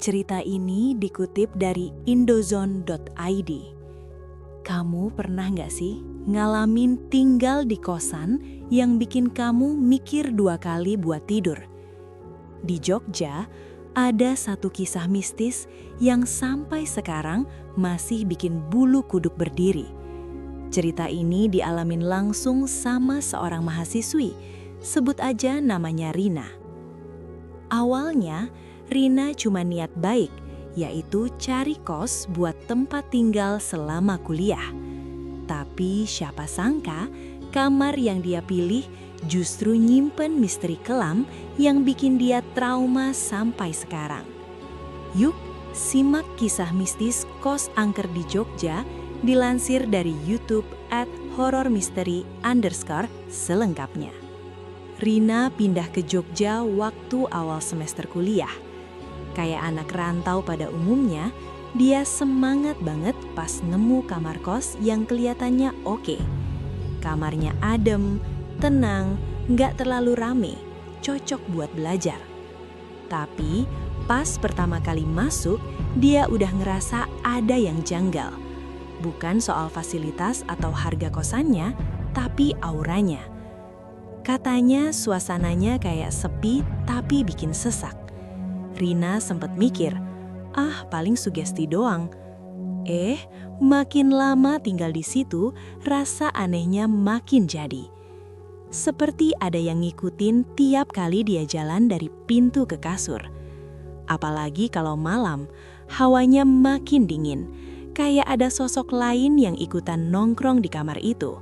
Cerita ini dikutip dari indozone.id. Kamu pernah nggak sih ngalamin tinggal di kosan yang bikin kamu mikir 2 kali buat tidur? Di Jogja, ada satu kisah mistis yang sampai sekarang masih bikin bulu kuduk berdiri. Cerita ini dialamin langsung sama seorang mahasiswi, sebut aja namanya Rina. Awalnya, Rina cuma niat baik, yaitu cari kos buat tempat tinggal selama kuliah. Tapi siapa sangka, kamar yang dia pilih justru nyimpen misteri kelam yang bikin dia trauma sampai sekarang. Yuk, simak kisah mistis kos angker di Jogja, dilansir dari YouTube @horrormystery_ selengkapnya. Rina pindah ke Jogja waktu awal semester kuliah. Kayak anak rantau pada umumnya, dia semangat banget pas nemu kamar kos yang kelihatannya oke. Kamarnya adem, tenang, nggak terlalu rame, cocok buat belajar. Tapi pas pertama kali masuk, dia udah ngerasa ada yang janggal. Bukan soal fasilitas atau harga kosannya, tapi auranya. Katanya suasananya kayak sepi tapi bikin sesak. Rina sempat mikir, paling sugesti doang. Makin lama tinggal di situ, rasa anehnya makin jadi. Seperti ada yang ngikutin tiap kali dia jalan dari pintu ke kasur. Apalagi kalau malam, hawanya makin dingin. Kayak ada sosok lain yang ikutan nongkrong di kamar itu.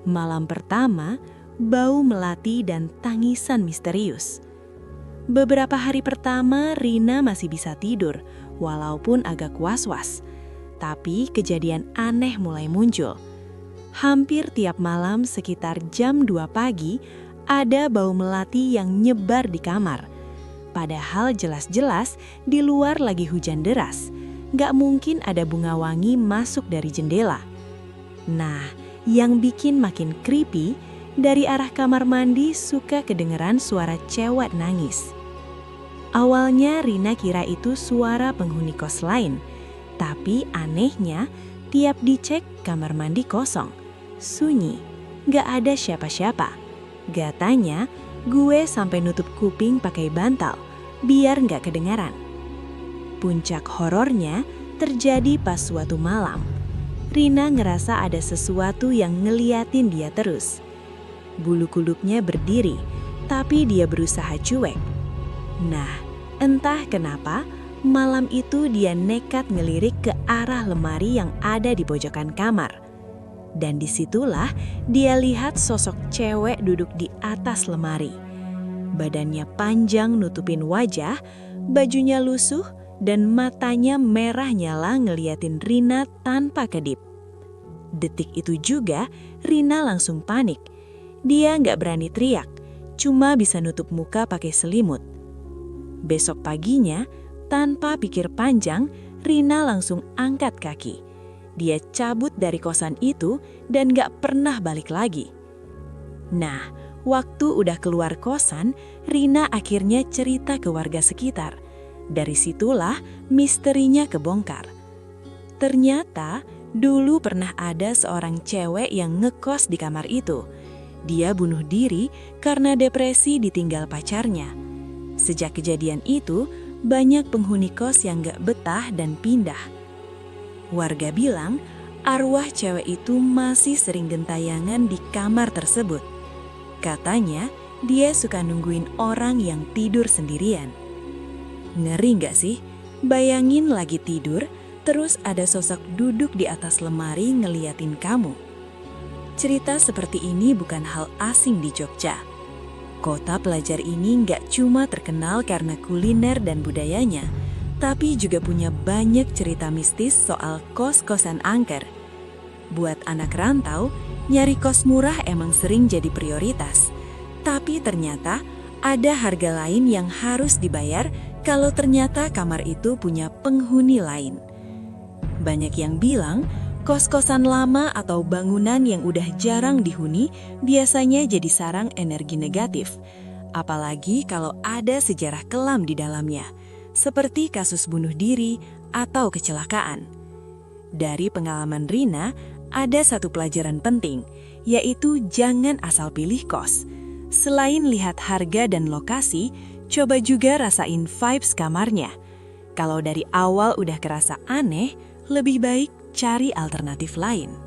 Malam pertama, bau melati dan tangisan misterius. Beberapa hari pertama, Rina masih bisa tidur, walaupun agak was-was. Tapi kejadian aneh mulai muncul. Hampir tiap malam sekitar jam 2 pagi, ada bau melati yang nyebar di kamar. Padahal jelas-jelas di luar lagi hujan deras. Nggak mungkin ada bunga wangi masuk dari jendela. Nah, yang bikin makin creepy, dari arah kamar mandi suka kedengeran suara cewek nangis. Awalnya Rina kira itu suara penghuni kos lain. Tapi anehnya, tiap dicek kamar mandi kosong. Sunyi, gak ada siapa-siapa. Katanya, gue sampai nutup kuping pakai bantal, biar gak kedengaran. Puncak horornya terjadi pas suatu malam. Rina ngerasa ada sesuatu yang ngeliatin dia terus. Bulu kuduknya berdiri, tapi dia berusaha cuek. Nah, entah kenapa, malam itu dia nekat ngelirik ke arah lemari yang ada di pojokan kamar. Dan disitulah dia lihat sosok cewek duduk di atas lemari. Badannya panjang nutupin wajah, bajunya lusuh, dan matanya merah nyala ngeliatin Rina tanpa kedip. Detik itu juga, Rina langsung panik. Dia nggak berani teriak, cuma bisa nutup muka pakai selimut. Besok paginya, tanpa pikir panjang, Rina langsung angkat kaki. Dia cabut dari kosan itu dan nggak pernah balik lagi. Nah, waktu udah keluar kosan, Rina akhirnya cerita ke warga sekitar. Dari situlah misterinya kebongkar. Ternyata, dulu pernah ada seorang cewek yang ngekos di kamar itu. Dia bunuh diri karena depresi ditinggal pacarnya. Sejak kejadian itu, banyak penghuni kos yang gak betah dan pindah. Warga bilang, arwah cewek itu masih sering gentayangan di kamar tersebut. Katanya, dia suka nungguin orang yang tidur sendirian. Ngeri gak sih? Bayangin lagi tidur, terus ada sosok duduk di atas lemari ngeliatin kamu. Cerita seperti ini bukan hal asing di Jogja. Kota pelajar ini nggak cuma terkenal karena kuliner dan budayanya, tapi juga punya banyak cerita mistis soal kos-kosan angker. Buat anak rantau, nyari kos murah emang sering jadi prioritas. Tapi ternyata ada harga lain yang harus dibayar kalau ternyata kamar itu punya penghuni lain. Banyak yang bilang, kos-kosan lama atau bangunan yang udah jarang dihuni biasanya jadi sarang energi negatif. Apalagi kalau ada sejarah kelam di dalamnya. seperti kasus bunuh diri atau kecelakaan. Dari pengalaman Rina, ada satu pelajaran penting, yaitu jangan asal pilih kos. Selain lihat harga dan lokasi, coba juga rasain vibes kamarnya. Kalau dari awal udah kerasa aneh, lebih baik cari alternatif lain.